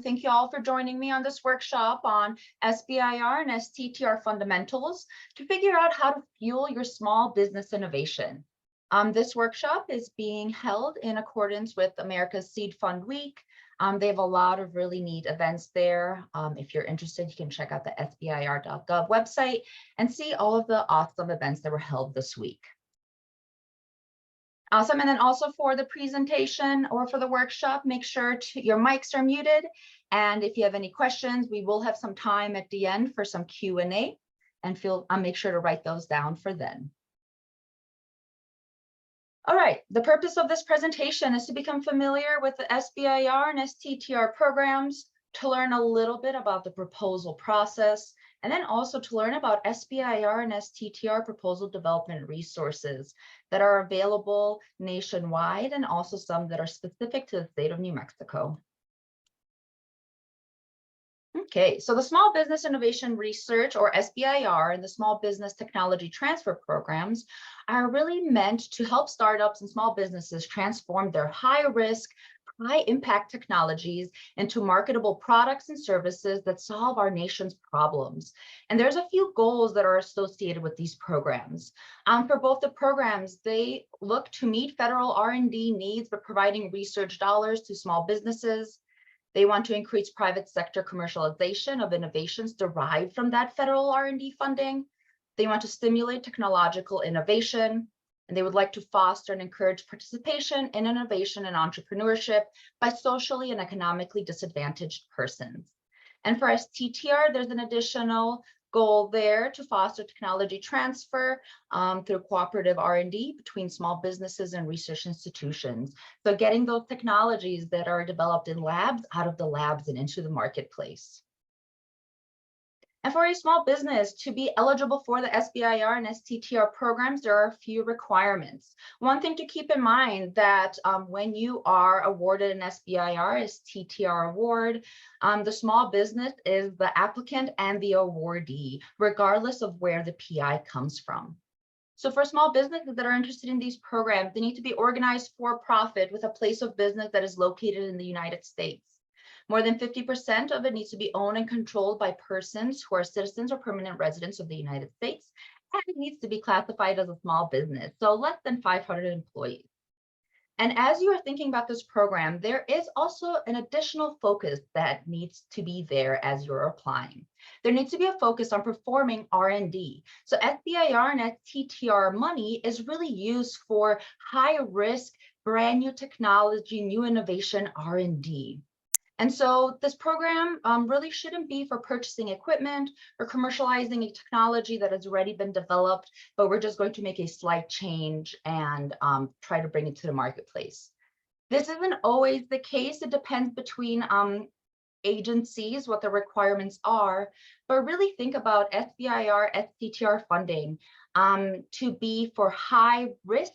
Thank you all for joining me on this workshop on SBIR and STTR fundamentals to figure out how to fuel your small business innovation. This workshop is being held in accordance with America's Seed Fund Week. They have a lot of really neat events there. If you're interested, you can check out the SBIR.gov website and see all of the awesome events that were held this week. Awesome. And then also for the presentation or for the workshop, make sure your mics are muted. And if you have any questions, we will have some time at the end for some Q&A, and I'll make sure to write those down for then. All right, the purpose of this presentation is to become familiar with the SBIR and STTR programs, to learn a little bit about the proposal process, and then also to learn about SBIR and STTR proposal development resources that are available nationwide, and also some that are specific to the state of New Mexico. Okay, so the Small Business Innovation Research, or SBIR, and the Small Business Technology Transfer programs are really meant to help startups and small businesses transform their high-risk, high-impact technologies into marketable products and services that solve our nation's problems. And there's a few goals that are associated with these programs. For both the programs, they look to meet federal R&D needs by providing research dollars to small businesses. They want to increase private sector commercialization of innovations derived from that federal R&D funding. They want to stimulate technological innovation, and they would like to foster and encourage participation in innovation and entrepreneurship by socially and economically disadvantaged persons. And for STTR, there's an additional goal there to foster technology transfer through cooperative R&D between small businesses and research institutions. So getting those technologies that are developed in labs out of the labs and into the marketplace. And for a small business to be eligible for the SBIR and STTR programs, there are a few requirements. One thing to keep in mind that when you are awarded an SBIR, STTR award, the small business is the applicant and the awardee, regardless of where the PI comes from. So for small businesses that are interested in these programs, they need to be organized for profit with a place of business that is located in the United States. More than 50% of it needs to be owned and controlled by persons who are citizens or permanent residents of the United States, and it needs to be classified as a small business, so less than 500 employees. And as you are thinking about this program, there is also an additional focus that needs to be there as you're applying. There needs to be a focus on performing R&D. So SBIR and STTR money is really used for high risk, brand new technology, new innovation R&D. And so this program really shouldn't be for purchasing equipment or commercializing a technology that has already been developed, but we're just going to make a slight change and try to bring it to the marketplace. This isn't always the case. It depends between agencies, what the requirements are, but really think about SBIR, STTR funding to be for high risk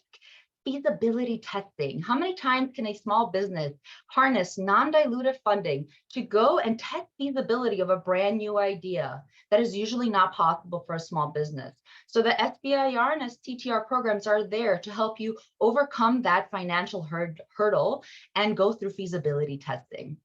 feasibility testing. How many times can a small business harness non-dilutive funding to go and test feasibility of a brand new idea that is usually not possible for a small business? So the SBIR and STTR programs are there to help you overcome that financial hurdle and go through feasibility testing.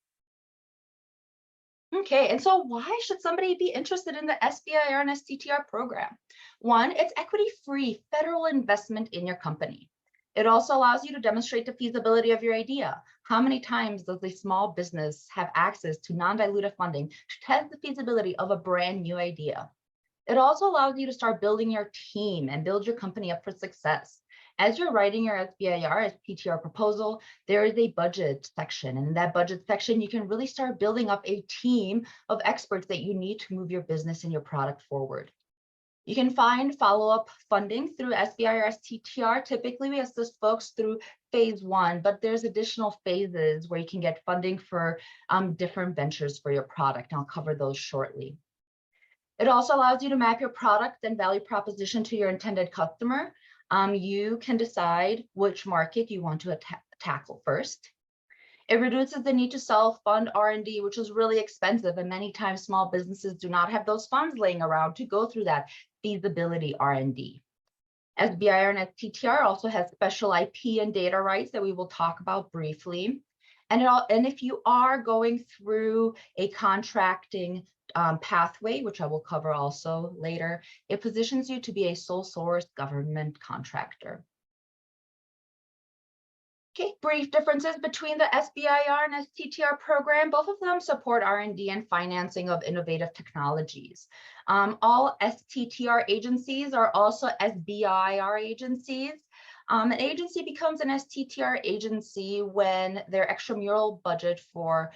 Okay, and so why should somebody be interested in the SBIR and STTR program? One, it's equity-free federal investment in your company. It also allows you to demonstrate the feasibility of your idea. How many times does a small business have access to non-dilutive funding to test the feasibility of a brand new idea? It also allows you to start building your team and build your company up for success. As you're writing your SBIR, STTR proposal, there is a budget section. And in that budget section, you can really start building up a team of experts that you need to move your business and your product forward. You can find follow-up funding through SBIR, STTR. Typically, we assist folks through phase 1, but there's additional phases where you can get funding for different ventures for your product. I'll cover those shortly. It also allows you to map your product and value proposition to your intended customer. You can decide which market you want to tackle first. It reduces the need to self-fund R&D, which is really expensive, and many times small businesses do not have those funds laying around to go through that feasibility R&D. SBIR and STTR also has special IP and data rights that we will talk about briefly. And if you are going through a contracting pathway, which I will cover also later, it positions you to be a sole source government contractor. Okay, brief differences between the SBIR and STTR program. Both of them support R&D and financing of innovative technologies. All STTR agencies are also SBIR agencies. An agency becomes an STTR agency when their extramural budget for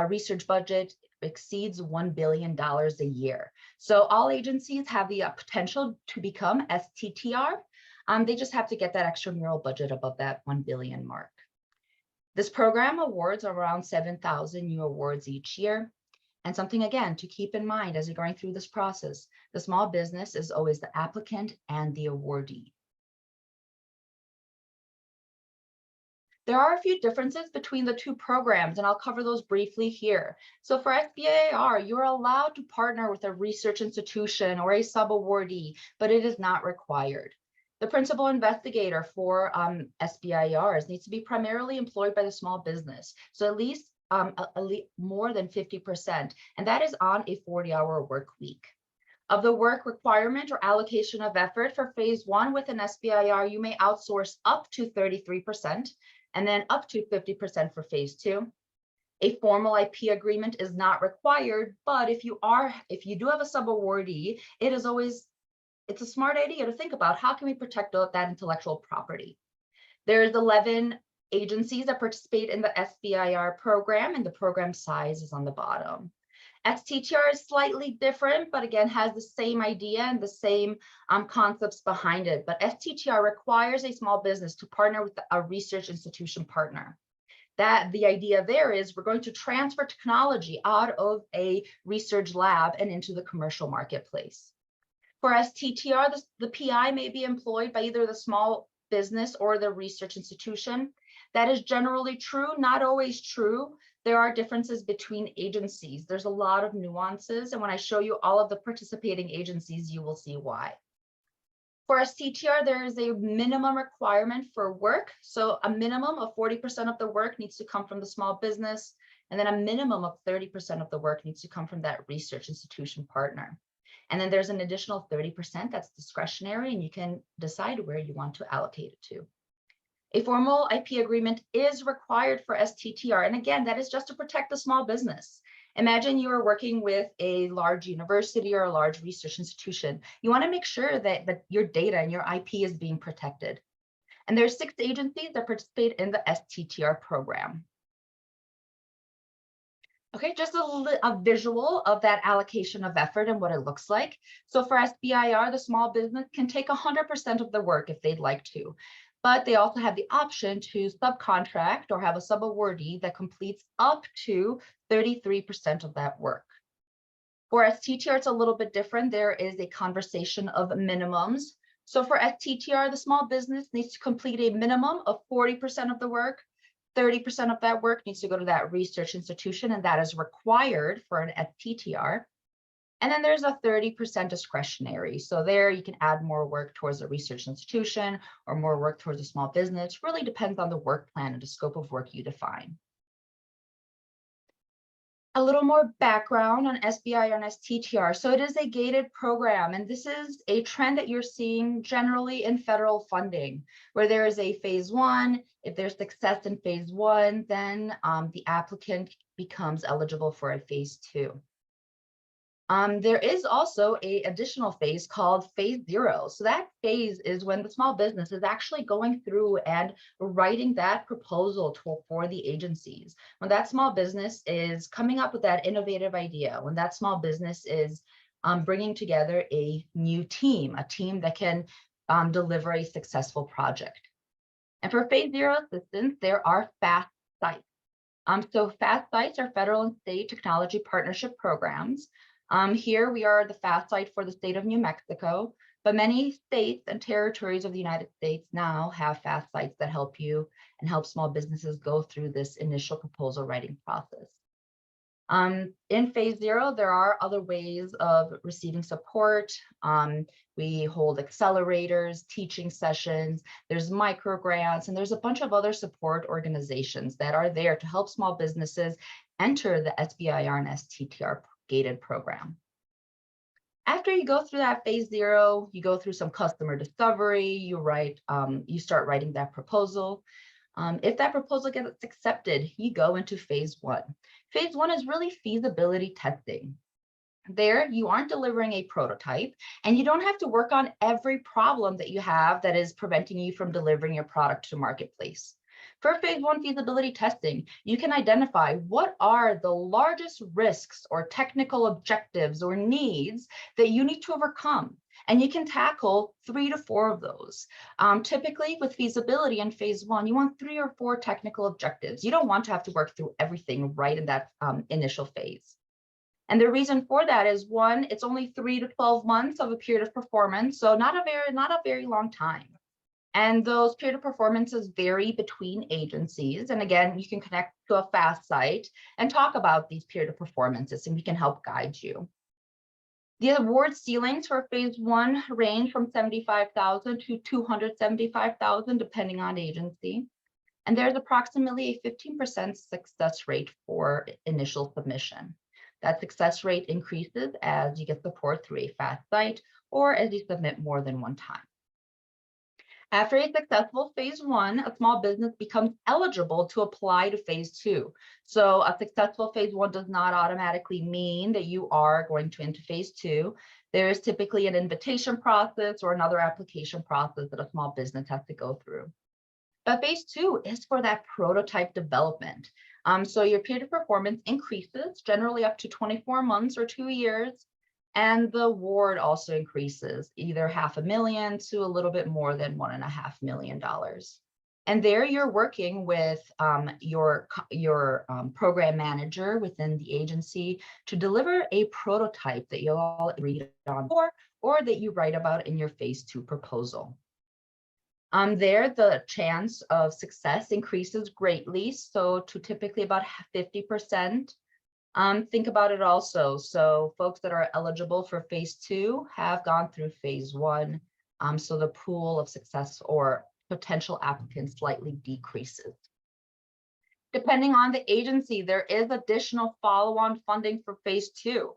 research budget exceeds $1 billion a year. So all agencies have the potential to become STTR. They just have to get that extramural budget above that 1 billion mark. This program awards around 7,000 new awards each year. And something, again, to keep in mind as you're going through this process, the small business is always the applicant and the awardee. There are a few differences between the two programs, and I'll cover those briefly here. So for SBIR, you're allowed to partner with a research institution or a sub-awardee, but it is not required. The principal investigator for SBIRs needs to be primarily employed by the small business, so at least more than 50%, and that is on a 40-hour work week. Of the work requirement or allocation of effort for phase 1 with an SBIR, you may outsource up to 33%, and then up to 50% for phase 2. A formal IP agreement is not required, but if you do have a sub-awardee, it's a smart idea to think about how can we protect that intellectual property. There's 11 agencies that participate in the SBIR program, and the program size is on the bottom. STTR is slightly different, but again, has the same idea and the same concepts behind it. But STTR requires a small business to partner with a research institution partner. The idea there is we're going to transfer technology out of a research lab and into the commercial marketplace. For STTR, the PI may be employed by either the small business or the research institution. That is generally true, not always true. There are differences between agencies. There's a lot of nuances, and when I show you all of the participating agencies, you will see why. For STTR, there is a minimum requirement for work. So a minimum of 40% of the work needs to come from the small business, and then a minimum of 30% of the work needs to come from that research institution partner. And then there's an additional 30% that's discretionary, and you can decide where you want to allocate it to. A formal IP agreement is required for STTR. And again, that is just to protect the small business. Imagine you are working with a large university or a large research institution. You want to make sure that your data and your IP is being protected. And there's 6 agencies that participate in the STTR program. Okay, just a visual of that allocation of effort and what it looks like. So for SBIR, the small business can take 100% of the work if they'd like to, but they also have the option to subcontract or have a sub-awardee that completes up to 33% of that work. For STTR, it's a little bit different. There is a conversation of minimums. So for STTR, the small business needs to complete a minimum of 40% of the work. 30% of that work needs to go to that research institution, and that is required for an STTR. And then there's a 30% discretionary. So there you can add more work towards the research institution or more work towards a small business. Really depends on the work plan and the scope of work you define. A little more background on SBIR and STTR. So it is a gated program, and this is a trend that you're seeing generally in federal funding, where there is a phase 1. If there's success in phase 1, then the applicant becomes eligible for a phase 2. There is also an additional phase called phase 0. So that phase is when the small business is actually going through and writing that proposal for the agencies. When that small business is coming up with that innovative idea, when that small business is bringing together a new team, a team that can deliver a successful project. And for phase 0 assistance, there are FAST sites. So FAST sites are federal and state technology partnership programs. Here we are the FAST site for the state of New Mexico, but many states and territories of the United States now have FAST sites that help you and help small businesses go through this initial proposal writing process. In phase 0, there are other ways of receiving support. We hold accelerators, teaching sessions, there's micro grants, and there's a bunch of other support organizations that are there to help small businesses enter the SBIR and STTR gated program. After you go through that phase 0, you go through some customer discovery, you start writing that proposal. If that proposal gets accepted, you go into phase 1. Phase 1 is really feasibility testing. There, you aren't delivering a prototype, and you don't have to work on every problem that you have that is preventing you from delivering your product to marketplace. For phase 1 feasibility testing, you can identify what are the largest risks or technical objectives or needs that you need to overcome. And you can tackle 3 to 4 of those. Typically with feasibility in phase 1, you want 3 or 4 technical objectives. You don't want to have to work through everything right in that initial phase. And the reason for that is, one, it's only 3 to 12 months of a period of performance, so not a very long time. And those period of performances vary between agencies. And again, you can connect to a FAST site and talk about these period of performances, and we can help guide you. The award ceilings for phase 1 range from $75,000 to $275,000, depending on agency. And there's approximately a 15% success rate for initial submission. That success rate increases as you get support through a FAST site or as you submit more than one time. After a successful phase 1, a small business becomes eligible to apply to phase 2. So a successful phase 1 does not automatically mean that you are going to enter phase 2. There is typically an invitation process or another application process that a small business has to go through. But phase 2 is for that prototype development. So your period of performance increases, generally up to 24 months or 2 years. And the award also increases, either $500,000 to a little bit more than $1.5 million. And there you're working with your program manager within the agency to deliver a prototype that you'll all read on or that you write about in your phase 2 proposal. There, the chance of success increases greatly, so to typically about 50%. Think about it also. So folks that are eligible for phase 2 have gone through phase 1. So the pool of success or potential applicants slightly decreases. Depending on the agency, there is additional follow-on funding for phase 2.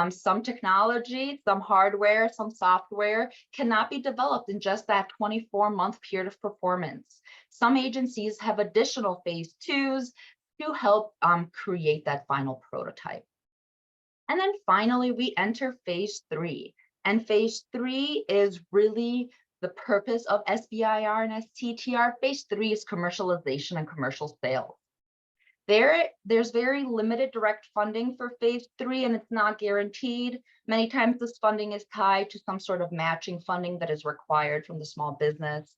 Some technology, some hardware, some software cannot be developed in just that 24-month period of performance. Some agencies have additional phase 2s to help create that final prototype. And then finally, we enter phase 3. And phase 3 is really the purpose of SBIR and STTR. Phase 3 is commercialization and commercial sales. There's very limited direct funding for phase 3, and it's not guaranteed. Many times this funding is tied to some sort of matching funding that is required from the small business.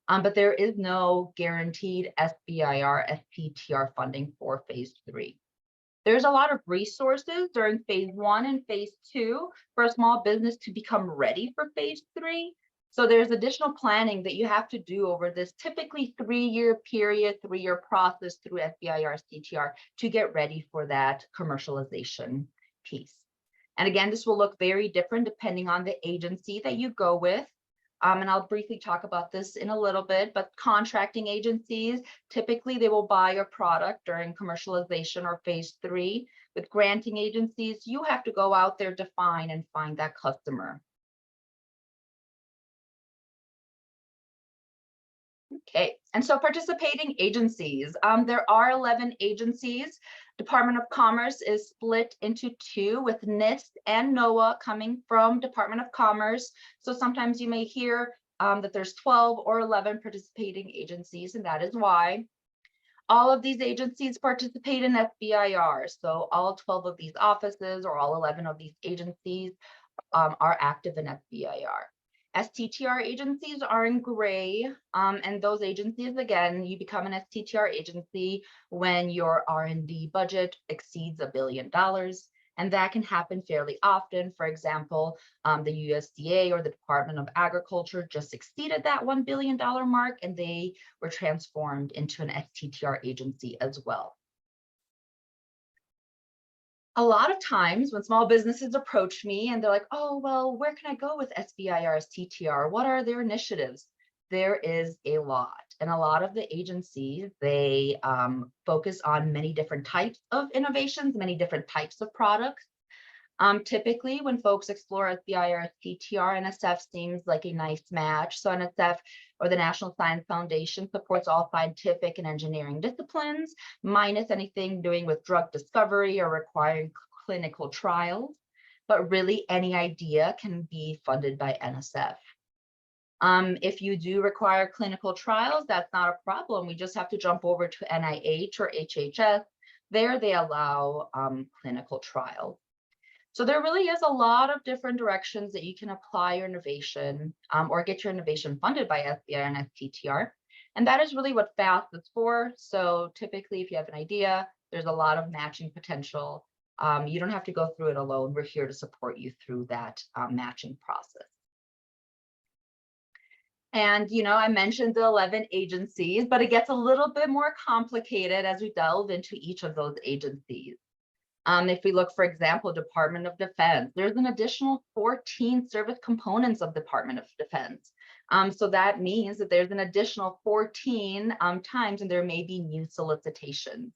But there is no guaranteed SBIR, STTR funding for phase 3. There's a lot of resources during phase 1 and phase 2 for a small business to become ready for phase 3. So there's additional planning that you have to do over this typically 3-year period, 3-year process through SBIR, STTR to get ready for that commercialization piece. And again, this will look very different depending on the agency that you go with. And I'll briefly talk about this in a little bit, but contracting agencies, typically they will buy your product during commercialization or phase 3. With granting agencies, you have to go out there, define and find that customer. Okay, and so participating agencies, there are 11 agencies. Department of Commerce is split into 2 with NIST and NOAA coming from Department of Commerce. So sometimes you may hear that there's 12 or 11 participating agencies, and that is why. All of these agencies participate in SBIR. So all 12 of these offices or all 11 of these agencies are active in SBIR. STTR agencies are in gray, and those agencies, again, you become an STTR agency when your R&D budget exceeds $1 billion, and that can happen fairly often. For example, the USDA or the Department of Agriculture just exceeded that $1 billion mark, and they were transformed into an STTR agency as well. A lot of times when small businesses approach me and they're like, oh, well, where can I go with SBIR, STTR? What are their initiatives? There is a lot. And a lot of the agencies, they focus on many different types of innovations, many different types of products. Typically, when folks explore SBIR, STTR, NSF seems like a nice match. So NSF, or the National Science Foundation, supports all scientific and engineering disciplines, minus anything doing with drug discovery or requiring clinical trials. But really, any idea can be funded by NSF. If you do require clinical trials, that's not a problem. We just have to jump over to NIH or HHS. There, they allow clinical trials. So there really is a lot of different directions that you can apply your innovation or get your innovation funded by SBIR and STTR. And that is really what FAST is for. So typically, if you have an idea, there's a lot of matching potential. You don't have to go through it alone. We're here to support you through that matching process. And, I mentioned the 11 agencies, but it gets a little bit more complicated as we delve into each of those agencies. If we look, for example, Department of Defense, there's an additional 14 service components of Department of Defense. So that means that there's an additional 14 times, and there may be new solicitations.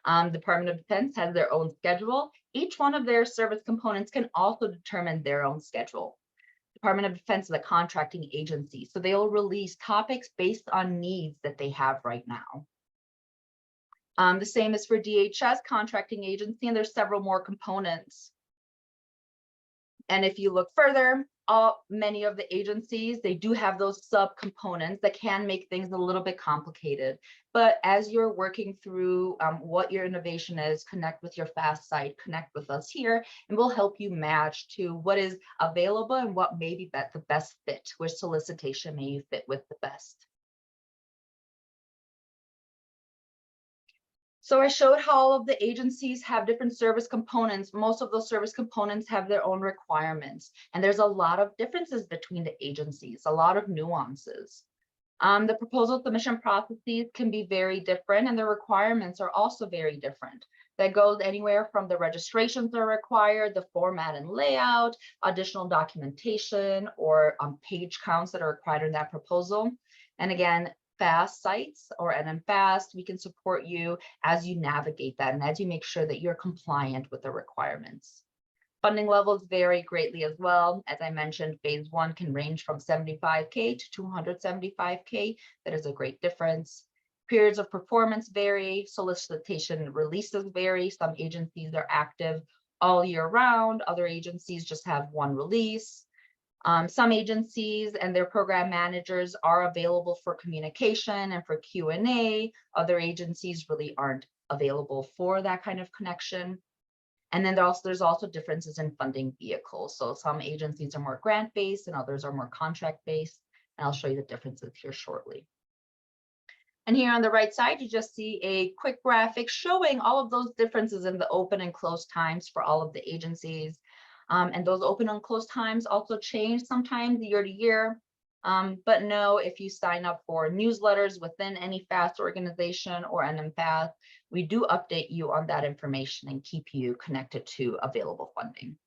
Department of Defense has their own schedule. Each one of their service components can also determine their own schedule. Department of Defense is a contracting agency, so they'll release topics based on needs that they have right now. The same is for DHS, contracting agency, and there's several more components. And if you look further, many of the agencies, they do have those subcomponents that can make things a little bit complicated. But as you're working through what your innovation is, connect with your FAST site, connect with us here, and we'll help you match to what is available and what may be the best fit, which solicitation may you fit with the best. So I showed how all of the agencies have different service components. Most of those service components have their own requirements, and there's a lot of differences between the agencies, a lot of nuances. The proposal submission processes can be very different, and the requirements are also very different. That goes anywhere from the registrations are required, the format and layout, additional documentation, or page counts that are required in that proposal. And again, FAST sites or NMFAST, we can support you as you navigate that and as you make sure that you're compliant with the requirements. Funding levels vary greatly as well. As I mentioned, phase 1 can range from 75K to 275K. That is a great difference. Periods of performance vary. Solicitation releases vary. Some agencies are active all year round. Other agencies just have one release. Some agencies and their program managers are available for communication and for Q&A. Other agencies really aren't available for that kind of connection. And then there's also differences in funding vehicles. So some agencies are more grant-based and others are more contract-based. And I'll show you the differences here shortly. And here on the right side, you just see a quick graphic showing all of those differences in the open and close times for all of the agencies. And those open and close times also change sometimes year to year. But know if you sign up for newsletters within any FAST organization or NMFAST, we do update you on that information and keep you connected to available funding.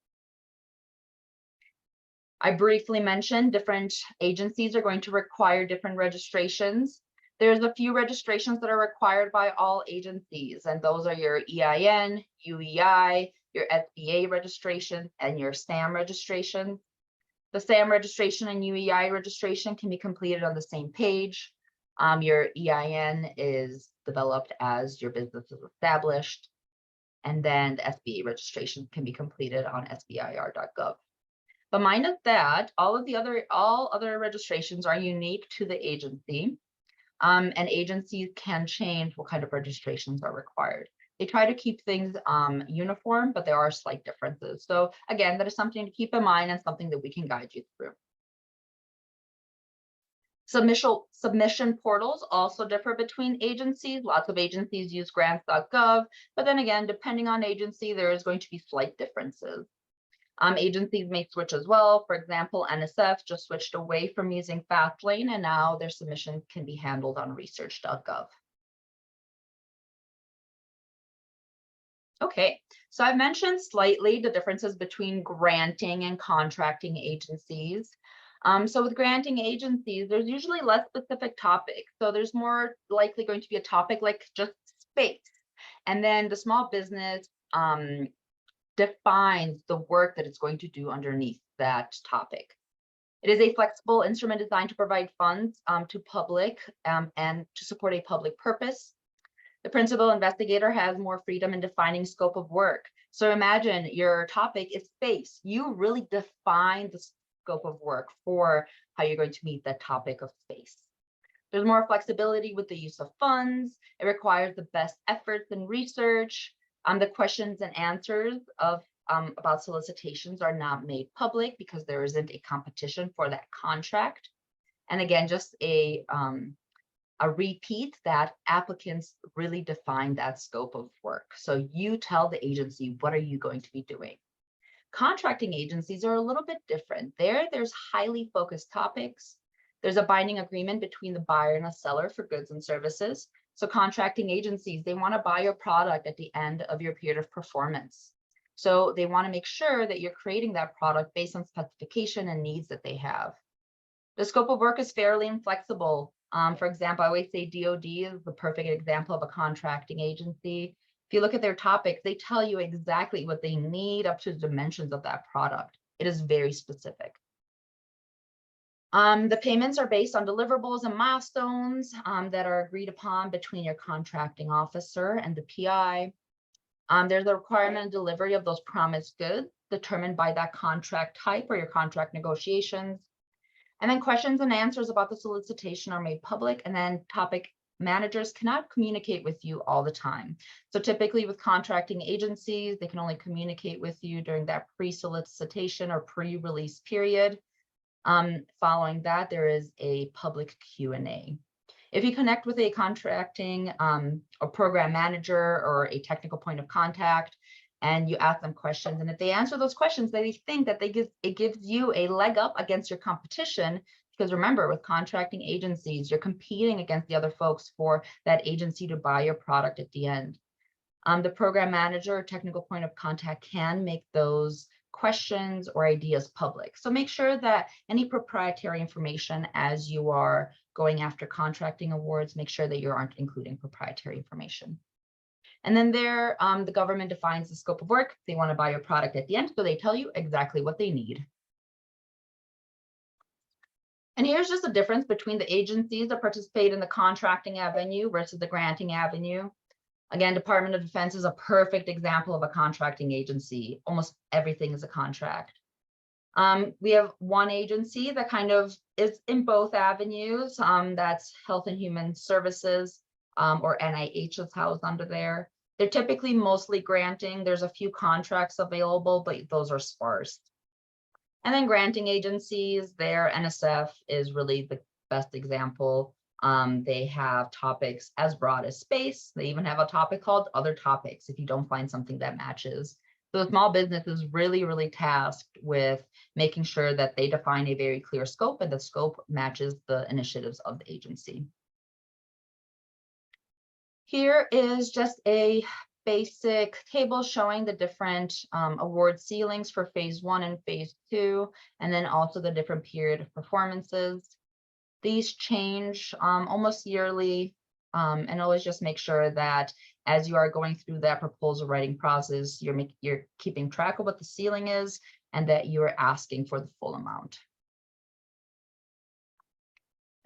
I briefly mentioned different agencies are going to require different registrations. There's a few registrations that are required by all agencies, and those are your EIN, UEI, your SBA registration, and your SAM registration. The SAM registration and UEI registration can be completed on the same page. Your EIN is developed as your business is established, and then the SBA registration can be completed on SBIR.gov. But minus that, all other registrations are unique to the agency, and agencies can change what kind of registrations are required. They try to keep things uniform, but there are slight differences. So again, that is something to keep in mind and something that we can guide you through. Submission portals also differ between agencies. Lots of agencies use grants.gov, but then again, depending on agency, there is going to be slight differences. Agencies may switch as well. For example, NSF just switched away from using Fastlane, and now their submission can be handled on research.gov. Okay, So I've mentioned slightly the differences between granting and contracting agencies. So with granting agencies, there's usually less specific topics. So there's more likely going to be a topic like just space. And then the small business defines the work that it's going to do underneath that topic. It is a flexible instrument designed to provide funds to public and to support a public purpose. The principal investigator has more freedom in defining scope of work. So imagine your topic is space. You really define the scope of work for how you're going to meet that topic of space. There's more flexibility with the use of funds. It requires the best efforts in research. The questions and answers about solicitations are not made public because there isn't a competition for that contract. And again, just a repeat that applicants really define that scope of work. So you tell the agency, what are you going to be doing? Contracting agencies are a little bit different. There's highly focused topics. There's a binding agreement between the buyer and a seller for goods and services. So contracting agencies, they want to buy your product at the end of your period of performance. So they want to make sure that you're creating that product based on specification and needs that they have. The scope of work is fairly inflexible. For example, I always say DoD is the perfect example of a contracting agency. If you look at their topics, they tell you exactly what they need up to the dimensions of that product. It is very specific. The payments are based on deliverables and milestones that are agreed upon between your contracting officer and the PI. There's a requirement of delivery of those promised goods determined by that contract type or your contract negotiations. And then questions and answers about the solicitation are made public, and then topic managers cannot communicate with you all the time. So typically with contracting agencies, they can only communicate with you during that pre-solicitation or pre-release period. Following that, there is a public Q&A. If you connect with a contracting or program manager or a technical point of contact, and you ask them questions, and if they answer those questions, they think that it gives you a leg up against your competition, because remember, with contracting agencies, you're competing against the other folks for that agency to buy your product at the end. The program manager or technical point of contact can make those questions or ideas public. So make sure that any proprietary information as you are going after contracting awards, make sure that you aren't including proprietary information. And then there, the government defines the scope of work. They want to buy your product at the end, so they tell you exactly what they need. And here's just the difference between the agencies that participate in the contracting avenue versus the granting avenue. Again, Department of Defense is a perfect example of a contracting agency. Almost everything is a contract. We have one agency that kind of is in both avenues. That's Health and Human Services, or NIH is housed under there. They're typically mostly granting. There's a few contracts available, but those are sparse. And then granting agencies, their NSF is really the best example. They have topics as broad as space. They even have a topic called other topics if you don't find something that matches. So the small business is really, really tasked with making sure that they define a very clear scope and the scope matches the initiatives of the agency. Here is just a basic table showing the different award ceilings for phase 1 and phase 2, and then also the different period of performances. These change almost yearly, and always just make sure that as you are going through that proposal writing process, you're keeping track of what the ceiling is and that you're asking for the full amount.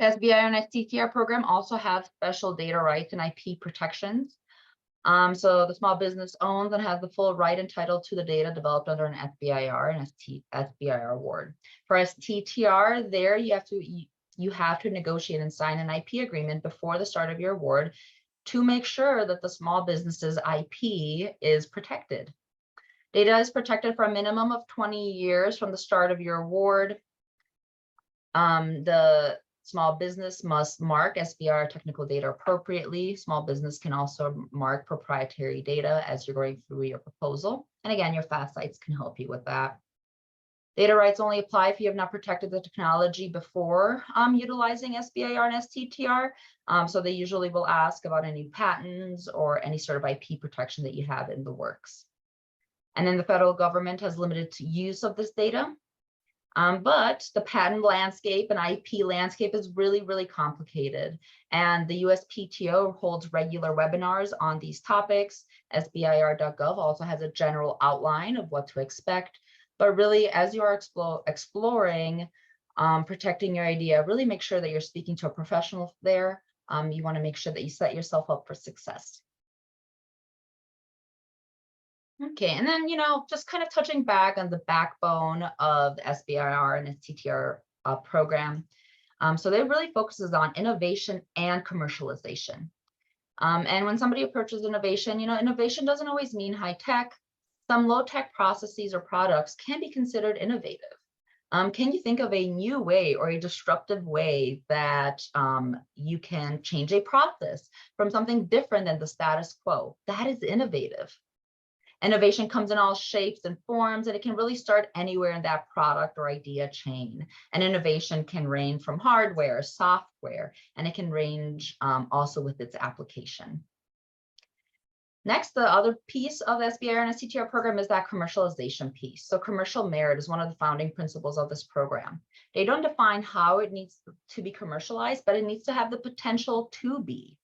The SBIR and STTR program also have special data rights and IP protections. So the small business owns and has the full right and title to the data developed under an SBIR and SBIR award. For STTR, there you have to negotiate and sign an IP agreement before the start of your award to make sure that the small business's IP is protected. Data is protected for a minimum of 20 years from the start of your award. The small business must mark SBIR technical data appropriately. Small business can also mark proprietary data as you're going through your proposal. And again, your fast sites can help you with that. Data rights only apply if you have not protected the technology before utilizing SBIR and STTR. So they usually will ask about any patents or any sort of IP protection that you have in the works. And then the federal government has limited use of this data. But the patent landscape and IP landscape is really, really complicated. And the USPTO holds regular webinars on these topics. SBIR.gov also has a general outline of what to expect. But really, as you are exploring protecting your idea, really make sure that you're speaking to a professional there. You want to make sure that you set yourself up for success. Okay, and then, just kind of touching back on the backbone of the SBIR and STTR program. So it really focuses on innovation and commercialization. And when somebody approaches innovation, innovation doesn't always mean high tech. Some low tech processes or products can be considered innovative. Can you think of a new way or a disruptive way that you can change a process from something different than the status quo? That is innovative. Innovation comes in all shapes and forms, and it can really start anywhere in that product or idea chain. And innovation can range from hardware, software, and it can range also with its application. Next, the other piece of the SBIR and STTR program is that commercialization piece. So commercial merit is one of the founding principles of this program. They don't define how it needs to be commercialized, but it needs to have the potential to be.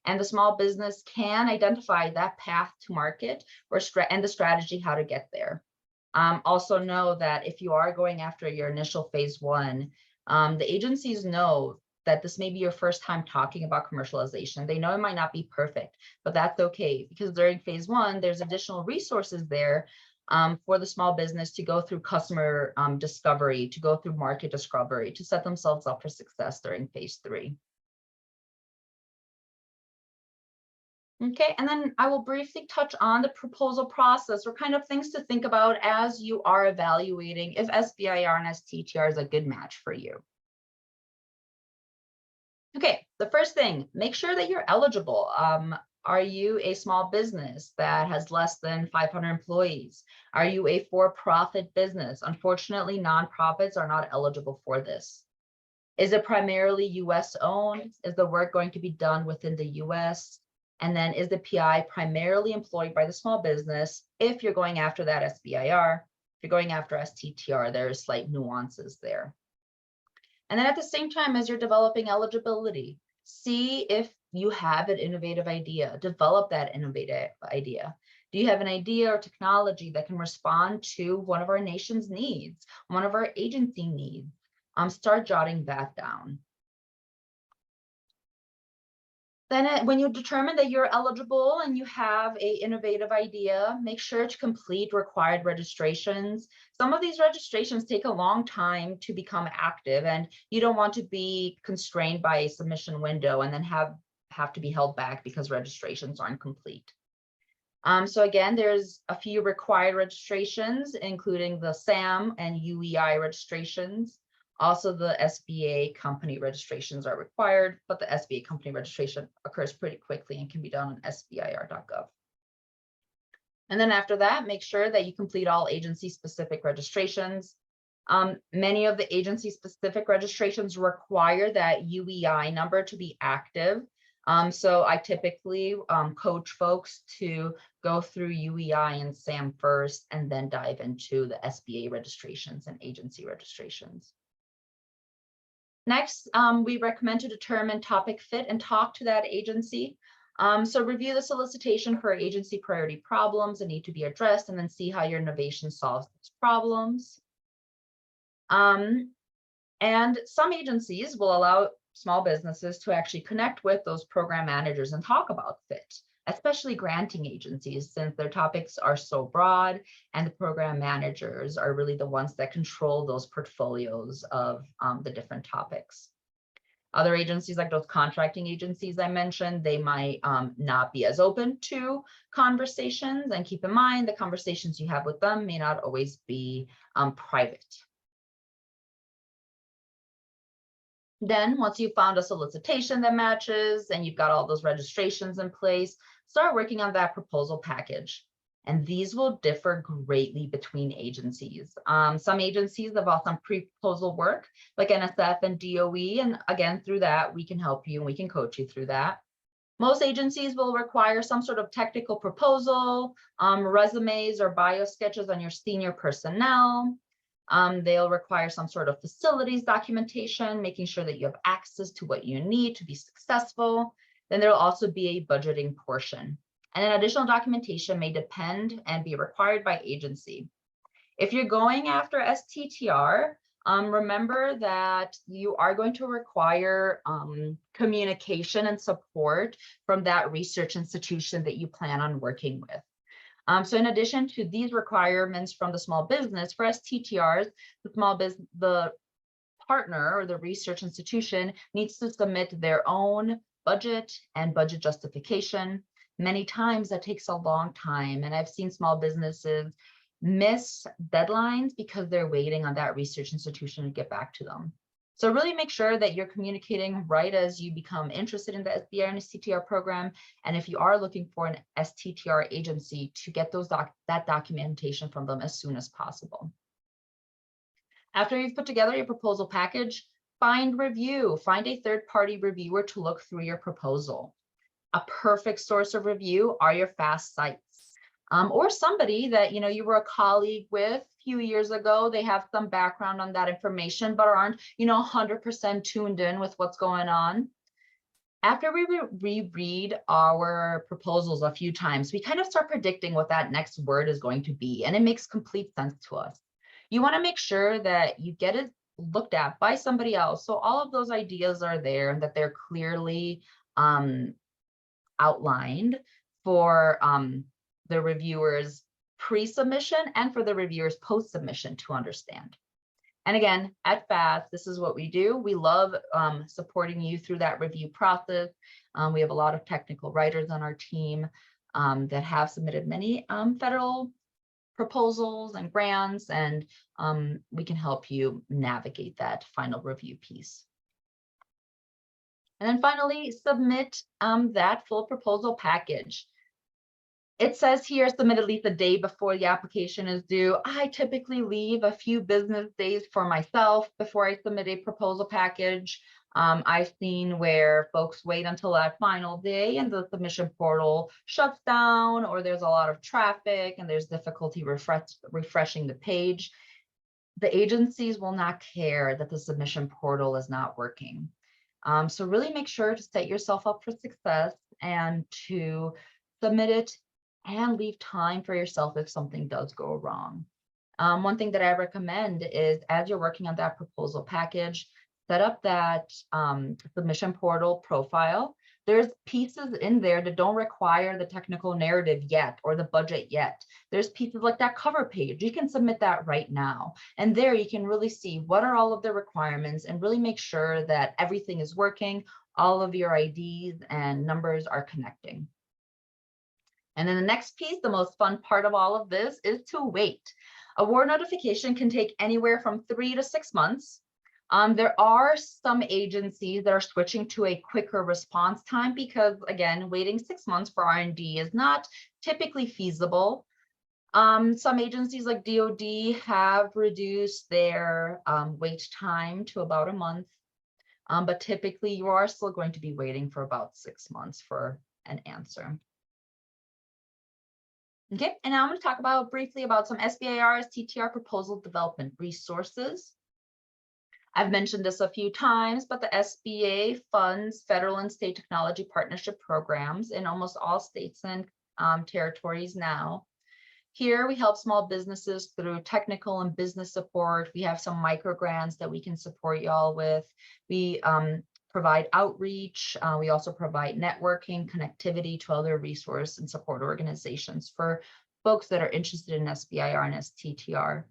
And the small business can identify that path to market and the strategy how to get there. Also know that if you are going after your initial phase one, the agencies know that this may be your first time talking about commercialization. They know it might not be perfect, but that's okay, because during phase one, there's additional resources there for the small business to go through customer discovery, to go through market discovery, to set themselves up for success during phase three. Okay, and then I will briefly touch on the proposal process, or kind of things to think about as you are evaluating if SBIR and STTR is a good match for you. Okay, the first thing, make sure that you're eligible. Are you a small business that has less than 500 employees? Are you a for-profit business? Unfortunately, nonprofits are not eligible for this. Is it primarily US owned? Is the work going to be done within the US? And then is the PI primarily employed by the small business? If you're going after that SBIR, if you're going after STTR, there are slight nuances there. And then at the same time, as you're developing eligibility, see if you have an innovative idea, develop that innovative idea. Do you have an idea or technology that can respond to one of our nation's needs, one of our agency needs? Start jotting that down. Then when you determine that you're eligible and you have an innovative idea, make sure to complete required registrations. Some of these registrations take a long time to become active, and you don't want to be constrained by a submission window and then have to be held back because registrations aren't complete. So again, there's a few required registrations, including the SAM and UEI registrations. Also, the SBA company registrations are required, but the SBA company registration occurs pretty quickly and can be done on SBIR.gov. And then after that, make sure that you complete all agency-specific registrations. Many of the agency-specific registrations require that UEI number to be active. So I typically coach folks to go through UEI and SAM first, and then dive into the SBA registrations and agency registrations. Next, we recommend to determine topic fit and talk to that agency. So review the solicitation for agency priority problems that need to be addressed, and then see how your innovation solves those problems. And some agencies will allow small businesses to actually connect with those program managers and talk about fit, especially granting agencies, since their topics are so broad, and the program managers are really the ones that control those portfolios of the different topics. Other agencies, like those contracting agencies I mentioned, they might not be as open to conversations, and keep in mind the conversations you have with them may not always be private. Then once you've found a solicitation that matches and you've got all those registrations in place, start working on that proposal package. And these will differ greatly between agencies. Some agencies have some pre-proposal work, like NSF and DOE. And again, through that, we can help you and we can coach you through that. Most agencies will require some sort of technical proposal, resumes or bio sketches on your senior personnel. They'll require some sort of facilities documentation, making sure that you have access to what you need to be successful. Then there'll also be a budgeting portion. And an additional documentation may depend and be required by agency. If you're going after STTR, remember that you are going to require communication and support from that research institution that you plan on working with. So in addition to these requirements from the small business, for STTRs, the partner or the research institution needs to submit their own budget and budget justification. Many times that takes a long time, and I've seen small businesses miss deadlines because they're waiting on that research institution to get back to them. So really make sure that you're communicating right as you become interested in the SBIR and STTR program. And if you are looking for an STTR agency, to get that documentation from them as soon as possible. After you've put together your proposal package, find a third-party reviewer to look through your proposal. A perfect source of review are your FAST sites. Or somebody that you were a colleague with a few years ago. They have some background on that information, but aren't 100% tuned in with what's going on. After we reread our proposals a few times, we kind of start predicting what that next word is going to be, and it makes complete sense to us. You want to make sure that you get it looked at by somebody else, so all of those ideas are there and that they're clearly outlined for the reviewers pre-submission and for the reviewers post-submission to understand. And again, at FAST, this is what we do. We love supporting you through that review process. We have a lot of technical writers on our team that have submitted many federal proposals and grants, and we can help you navigate that final review piece. And then finally, submit that full proposal package. It says here, submit at least a day before the application is due. I typically leave a few business days for myself before I submit a proposal package. I've seen where folks wait until that final day and the submission portal shuts down, or there's a lot of traffic and there's difficulty refreshing the page. The agencies will not care that the submission portal is not working. So really make sure to set yourself up for success and to submit it and leave time for yourself if something does go wrong. One thing that I recommend is, as you're working on that proposal package, set up that submission portal profile. There's pieces in there that don't require the technical narrative yet or the budget yet. There's pieces like that cover page. You can submit that right now. And there you can really see what are all of the requirements and really make sure that everything is working, all of your IDs and numbers are connecting. And then the next piece, the most fun part of all of this, is to wait. Award notification can take anywhere from 3 to 6 months. There are some agencies that are switching to a quicker response time because, again, waiting 6 months for R&D is not typically feasible. Some agencies like DoD have reduced their wait time to about a month, but typically you are still going to be waiting for about 6 months for an answer. Okay, and now I'm going to talk briefly about some SBIR, STTR proposal development resources. I've mentioned this a few times, but the SBA funds federal and state technology partnership programs in almost all states and territories now. Here we help small businesses through technical and business support. We have some micro grants that we can support y'all with. We provide outreach. We also provide networking, connectivity to other resource and support organizations for folks that are interested in SBIR and STTR.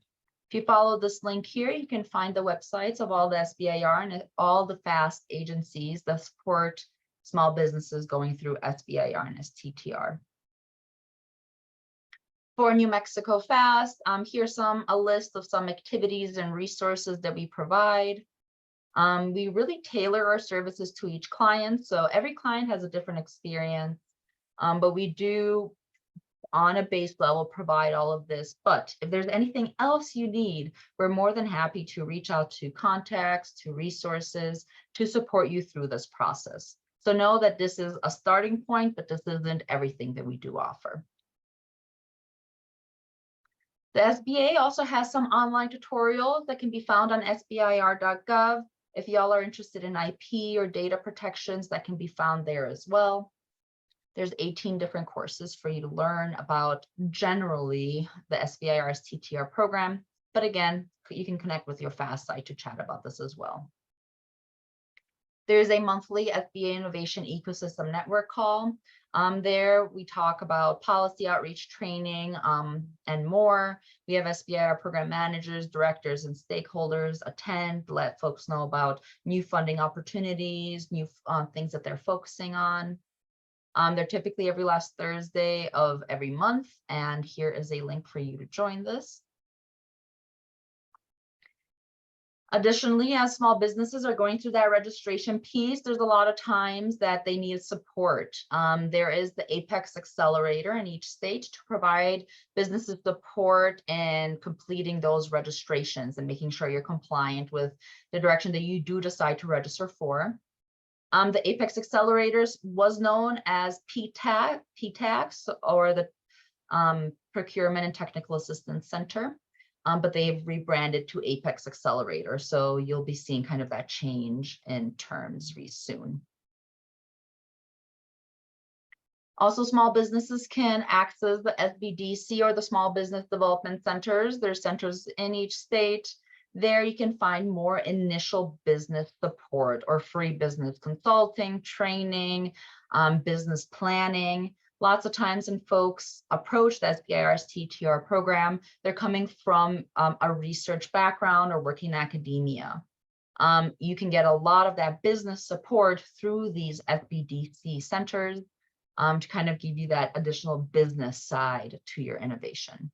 If you follow this link here, you can find the websites of all the SBIR and all the FAST agencies that support small businesses going through SBIR and STTR. For New Mexico FAST, here's a list of some activities and resources that we provide. We really tailor our services to each client. So every client has a different experience, but we do on a base level provide all of this. But if there's anything else you need, we're more than happy to reach out to contacts, to resources to support you through this process. So know that this is a starting point, but this isn't everything that we do offer. The SBA also has some online tutorials that can be found on sbir.gov. If y'all are interested in IP or data protections, that can be found there as well. There's 18 different courses for you to learn about generally the SBIR STTR program. But again, you can connect with your FAST site to chat about this as well. There's a monthly SBA Innovation Ecosystem Network call. There we talk about policy outreach training and more. We have SBIR program managers, directors, and stakeholders attend, let folks know about new funding opportunities, new things that they're focusing on. They're typically every last Thursday of every month, and here is a link for you to join this. Additionally, as small businesses are going through that registration piece, there's a lot of times that they need support. There is the Apex Accelerator in each state to provide businesses support in completing those registrations and making sure you're compliant with the direction that you do decide to register for. The Apex Accelerators was known as PTACs, or the Procurement and Technical Assistance Center. But they've rebranded to Apex Accelerator. So you'll be seeing kind of that change in terms very soon. Also, small businesses can access the SBDC or the Small Business Development Centers. There's centers in each state. There you can find more initial business support or free business consulting, training, business planning. Lots of times when folks approach the SBIR STTR program, they're coming from a research background or working in academia. You can get a lot of that business support through these SBDC centers to kind of give you that additional business side to your innovation.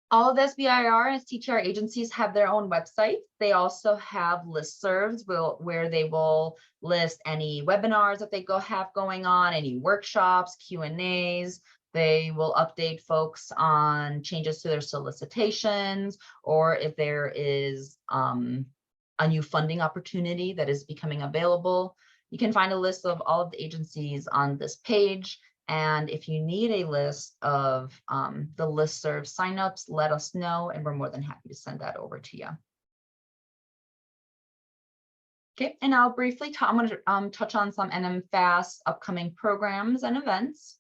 All of the SBIR and STTR agencies have their own websites. They also have listservs where they will list any webinars that they have going on, any workshops, Q&As. They will update folks on changes to their solicitations, or if there is a new funding opportunity that is becoming available. You can find a list of all of the agencies on this page. And if you need a list of the listserv signups, let us know, and we're more than happy to send that over to you. Okay, and now briefly, I'm going to touch on some NMFAS upcoming programs and events.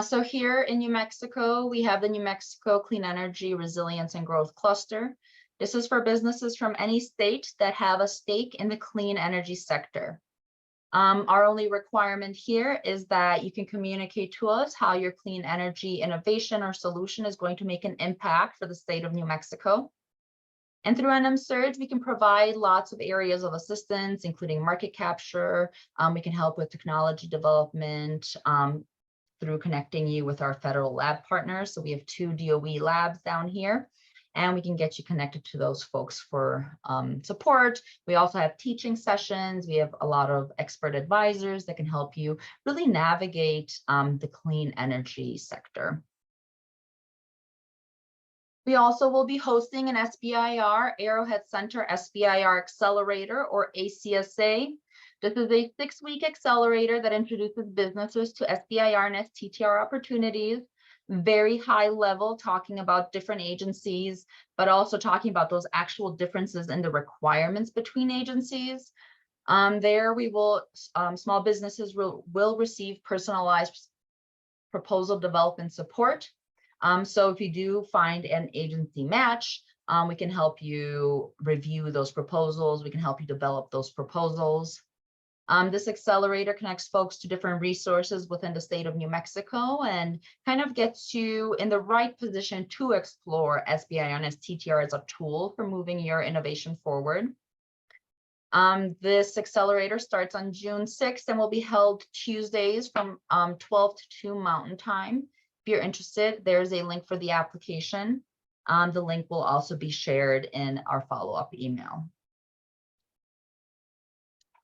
So here in New Mexico, we have the New Mexico Clean Energy Resilience and Growth Cluster. This is for businesses from any state that have a stake in the clean energy sector. Our only requirement here is that you can communicate to us how your clean energy innovation or solution is going to make an impact for the state of New Mexico. And through NMSurge, we can provide lots of areas of assistance, including market capture. We can help with technology development through connecting you with our federal lab partners. So we have 2 DOE labs down here, and we can get you connected to those folks for support. We also have teaching sessions. We have a lot of expert advisors that can help you really navigate the clean energy sector. We also will be hosting an SBIR Arrowhead Center SBIR Accelerator, or ACSA. This is a 6-week accelerator that introduces businesses to SBIR and STTR opportunities. Very high level, talking about different agencies, but also talking about those actual differences in the requirements between agencies. There we will, small businesses will receive personalized proposal development support. So if you do find an agency match, we can help you review those proposals. We can help you develop those proposals. This accelerator connects folks to different resources within the state of New Mexico and kind of gets you in the right position to explore SBIR and STTR as a tool for moving your innovation forward. This accelerator starts on June 6th and will be held Tuesdays from 12 to 2 Mountain Time. If you're interested, there's a link for the application. The link will also be shared in our follow-up email.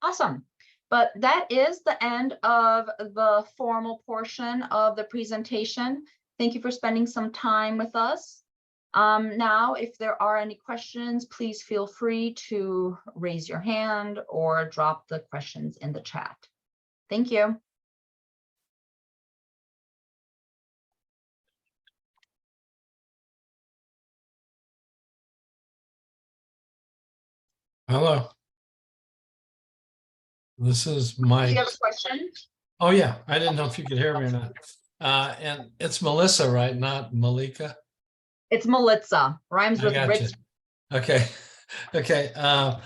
Awesome. But that is the end of the formal portion of the presentation. Thank you for spending some time with us. Now, if there are any questions, please feel free to raise your hand or drop the questions in the chat. Thank you. Hello. This is Mike. Do you have a question? Oh, yeah. I didn't know if you could hear me or not. And it's Melissa, right? Not Malika? It's Melitza. Rhymes I with got you. Rich. Okay. Okay.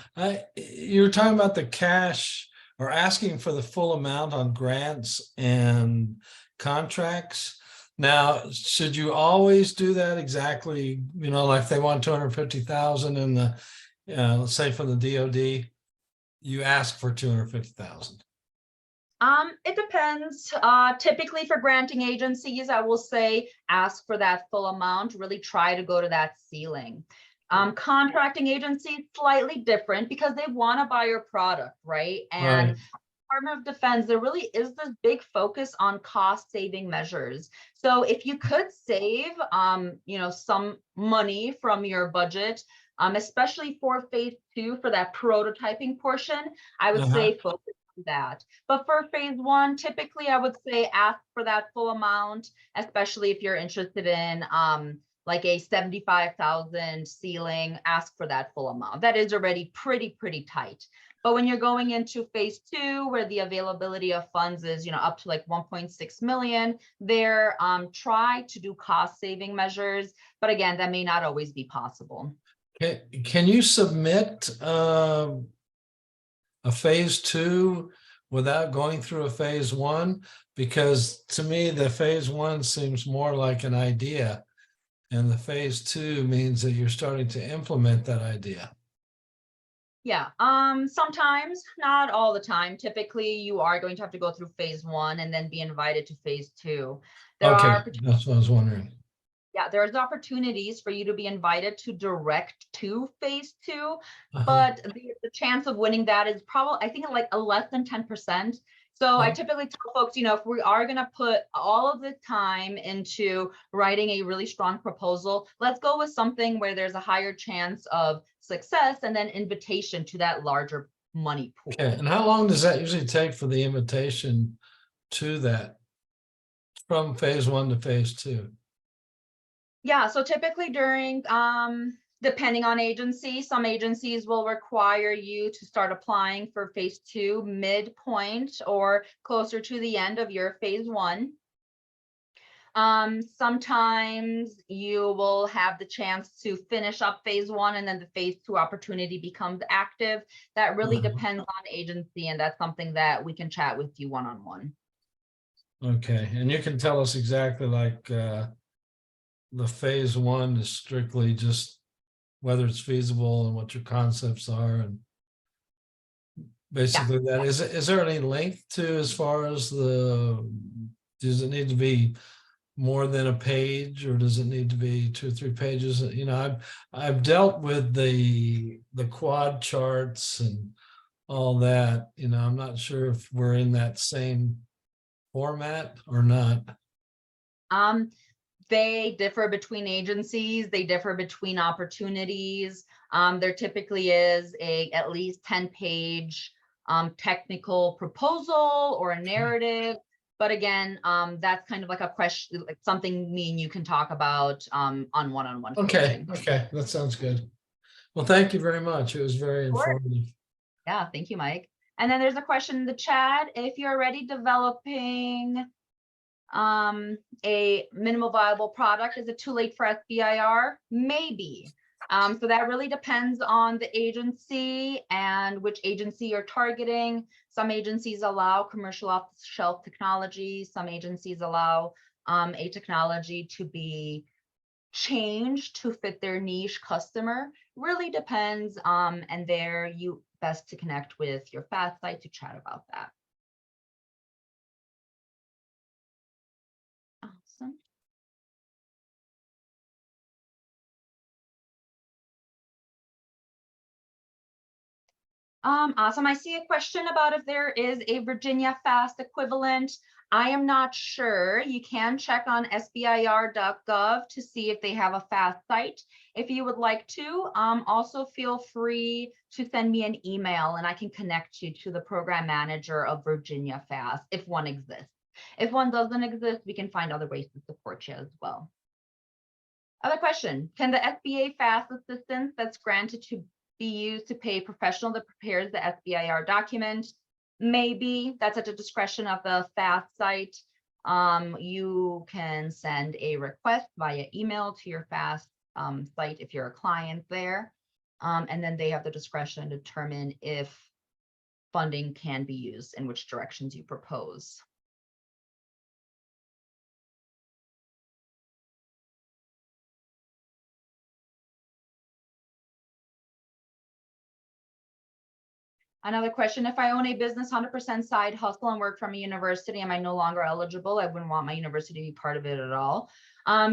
You were talking about the cash or asking for the full amount on grants and contracts. Now, should you always do that exactly? You know, like they want 250,000 in the, let's say from the DOD, you ask for 250,000. It depends. Typically for granting agencies, I will say ask for that full amount, really try to go to that ceiling. Contracting agencies, slightly different because they want to buy your product, right? And Right. Department of Defense, there really is this big focus on cost saving measures. So if you could save, some money from your budget, especially for phase 2 for that prototyping portion, I would say focus on that. But for phase 1, typically I would say ask for that full amount, especially if you're interested in like a 75,000 ceiling, ask for that full amount. That is already pretty tight. But when you're going into phase 2, where the availability of funds is, up to like 1.6 million, there, try to do cost saving measures. But again, that may not always be possible. Can you submit a phase 2 without going through a phase 1? Because to me, the phase 1 seems more like an idea, and the phase 2 means that you're starting to implement that idea. Yeah, sometimes, not all the time. Typically, you are going to have to go through phase 1 and then be invited to phase 2. Okay, that's what I was wondering. Yeah, there's opportunities for you to be invited to direct to phase 2, but the chance of winning that is probably, I think, like a less than 10%. So I typically tell folks, if we are going to put all of the time into writing a really strong proposal, let's go with something where there's a higher chance of success and then invitation to that larger money pool. Okay, and how long does that usually take for the invitation to that, from phase 1 to phase 2? Yeah, so typically during, depending on agency, some agencies will require you to start applying for phase 2 midpoint or closer to the end of your phase 1. Sometimes you will have the chance to finish up phase 1 and then the phase 2 opportunity becomes active. That really depends on agency, and that's something that we can chat with you one-on-one. Okay, and you can tell us exactly like the phase 1 is strictly just whether it's feasible and what your concepts are, and basically that is there any length to, as far as does it need to be more than a page, or does it need to be 2 or 3 pages? I've dealt with the quad charts and all that. I'm not sure if we're in that same format or not. They differ between agencies, they differ between opportunities. There typically is at least 10-page technical proposal or a narrative. But again, that's kind of like a question, like something me and you can talk about on one-on-one coaching. Okay, that sounds good. Well, thank you very much. It was very informative. Yeah, thank you, Mike. And then there's a question in the chat. If you're already developing a minimal viable product, is it too late for SBIR? Maybe. So that really depends on the agency and which agency you're targeting. Some agencies allow commercial off-the-shelf technology. Some agencies allow a technology to be changed to fit their niche customer. Really depends. And there you best to connect with your FAST site to chat about that. Awesome. Awesome. I see a question about if there is a Virginia FAST equivalent. I am not sure. You can check on SBIR.gov to see if they have a FAST site. If you would like to, also feel free to send me an email and I can connect you to the program manager of Virginia FAST if one exists. If one doesn't exist, we can find other ways to support you as well. Other question, can the SBA FAST assistance that's granted to be used to pay a professional that prepares the SBIR document? Maybe. That's at the discretion of the FAST site. You can send a request via email to your FAST site if you're a client there. And then they have the discretion to determine if funding can be used and which directions you propose. Another question, if I own a business 100% side hustle and work from a university, am I no longer eligible? I wouldn't want my university to be part of it at all.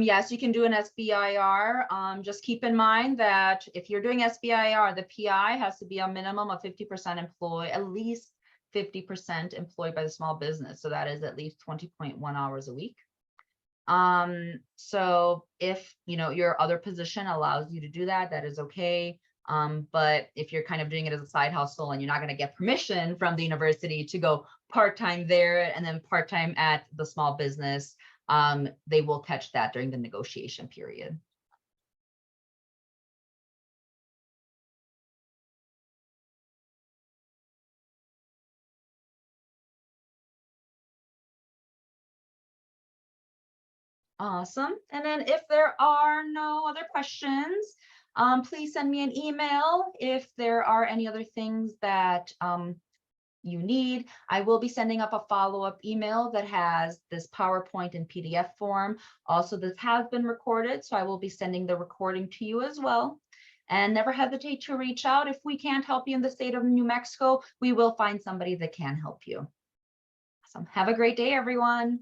Yes, you can do an SBIR. Just keep in mind that if you're doing SBIR, the PI has to be a minimum of 50% employed, at least 50% employed by the small business. So that is at least 20.1 hours a week. So if your other position allows you to do that, that is okay. But if you're kind of doing it as a side hustle and you're not going to get permission from the university to go part-time there and then part-time at the small business, they will catch that during the negotiation period. Awesome. And then if there are no other questions, please send me an email if there are any other things that you need. I will be sending up a follow-up email that has this PowerPoint and PDF form. Also, this has been recorded, so I will be sending the recording to you as well. And never hesitate to reach out. If we can't help you in the state of New Mexico, we will find somebody that can help you. Awesome. Have a great day, everyone.